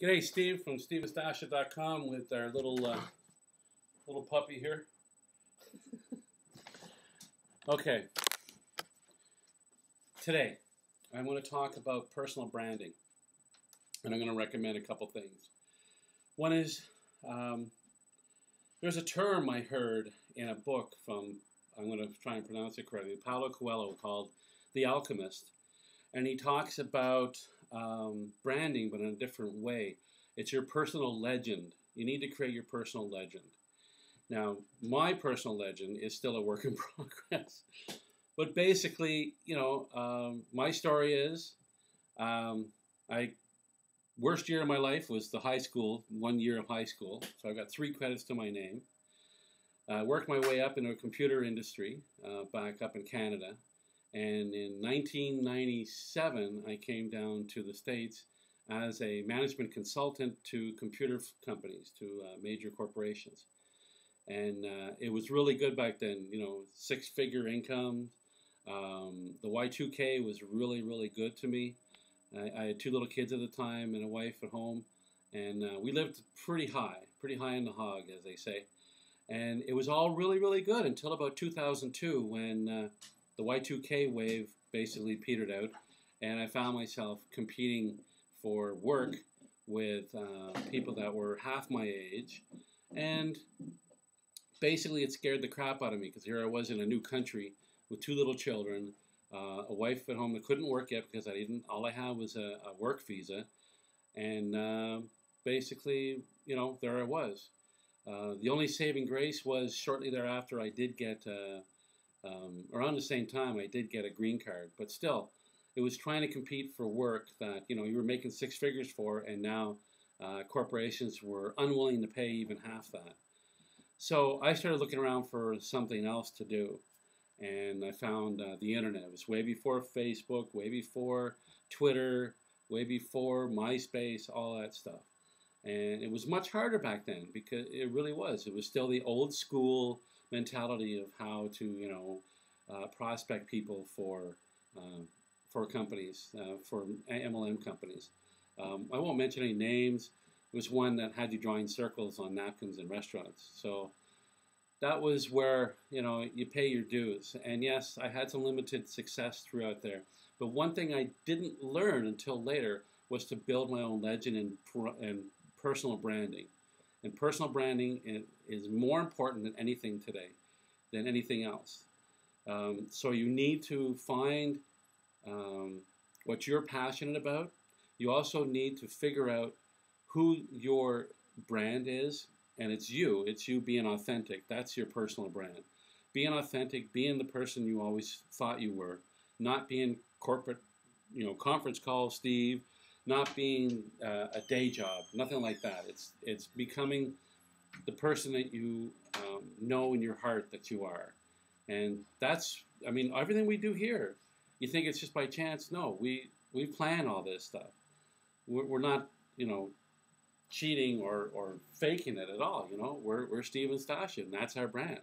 G'day, Steve from stevenstasha.com with our little puppy here. Okay, today I want to talk about personal branding, and I'm going to recommend a couple things. One is there's a term I heard in a book from, I'm going to try and pronounce it correctly, Paulo Coelho, called The Alchemist, and he talks about branding, but in a different way. It's your personal legend. You need to create your personal legend. Now, my personal legend is still a work in progress. But basically, my story is, worst year of my life was the high school, 1 year of high school. So I got 3 credits to my name. Worked my way up into a computer industry back up in Canada. And in 1997, I came down to the States as a management consultant to computer companies, to major corporations. And it was really good back then, 6-figure income. The Y2K was really, really good to me. I had 2 little kids at the time and a wife at home. And we lived pretty high in the hog, as they say. And it was all really, really good until about 2002 when the Y2K wave basically petered out. And I found myself competing for work with people that were half my age. And basically it scared the crap out of me because here I was in a new country with 2 little children, a wife at home that couldn't work yet because all I had was a work visa. And basically, there I was. The only saving grace was shortly thereafter I did get, around the same time I did get a green card, but still, it was trying to compete for work that, you were making 6 figures for, and now corporations were unwilling to pay even half that. So I started looking around for something else to do, and I found the internet. It was way before Facebook, way before Twitter, way before MySpace, all that stuff. And it was much harder back then because it really was. It was still the old school mentality of how to, prospect people for companies, for MLM companies. I won't mention any names. It was one that had you drawing circles on napkins in restaurants. So that was where, you pay your dues. And yes, I had some limited success throughout there. But one thing I didn't learn until later was to build my own legend and personal branding. And personal branding is more important than anything today, than anything else. So you need to find what you're passionate about. You also need to figure out who your brand is, and it's you being authentic. That's your personal brand. Being authentic, being the person you always thought you were, not being corporate, conference call Steve, not being a day job, nothing like that. It's becoming the person that you know in your heart that you are. And that's, everything we do here, you think it's just by chance. No, we plan all this stuff. We're not, cheating or faking it at all. We're Stevens Stasha, and that's our brand,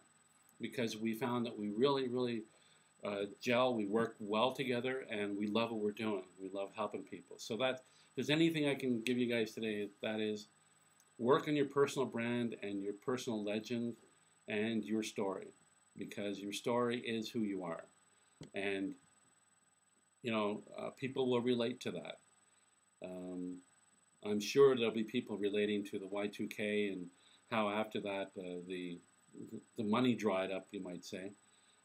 because we found that we really, really gel. We work well together, and we love what we're doing. We love helping people. So that, if there's anything I can give you guys today, that is, work on your personal brand and your personal legend and your story, because your story is who you are. And, people will relate to that. I'm sure there'll be people relating to the Y2K and how after that the money dried up, you might say.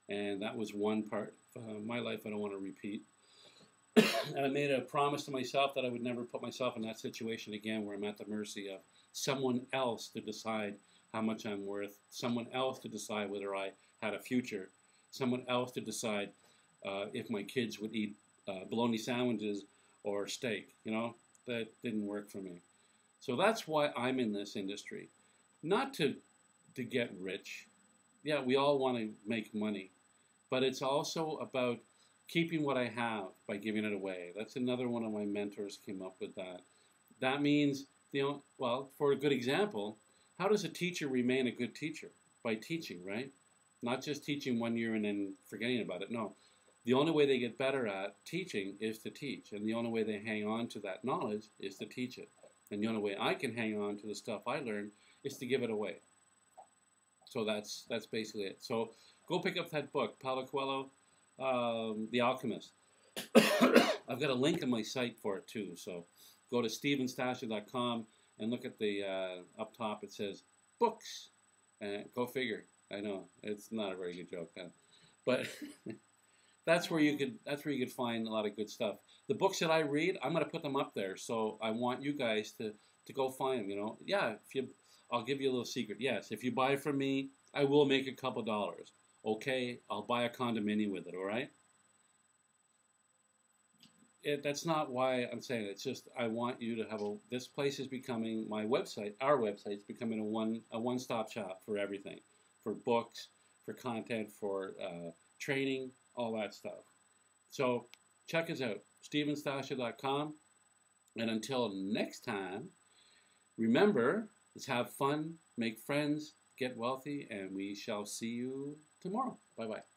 And that was one part of my life I don't want to repeat. And I made a promise to myself that I would never put myself in that situation again where I'm at the mercy of someone else to decide how much I'm worth, someone else to decide whether I had a future, someone else to decide if my kids would eat bologna sandwiches or steak. That didn't work for me. So that's why I'm in this industry. Not to get rich. Yeah, we all want to make money. But it's also about keeping what I have by giving it away. That's another one of my mentors came up with that. That means, for a good example, how does a teacher remain a good teacher? By teaching, right? Not just teaching 1 year and then forgetting about it. No. The only way they get better at teaching is to teach. And the only way they hang on to that knowledge is to teach it. And the only way I can hang on to the stuff I learned is to give it away. So that's basically it. So go pick up that book, Paulo Coelho, The Alchemist. I've got a link on my site for it too. So go to stevenstasher.com and look at the up top. It says books. Go figure. I know it's not a very good joke, but that's where you could find a lot of good stuff. The books that I read, I'm going to put them up there. So I want you guys to go find them. You know, yeah. I'll give you a little secret. Yes, if you buy from me, I will make a couple dollars. Okay, I'll buy a condominium with it. All right. That's not why I'm saying it. It's just I want you to have this place is becoming my website. Our website is becoming a one-stop shop for everything, for books, for content, for training, all that stuff. So check us out, stevenstasher.com. And until next time, remember, let's have fun, make friends, get wealthy, and we shall see you tomorrow. Bye-bye.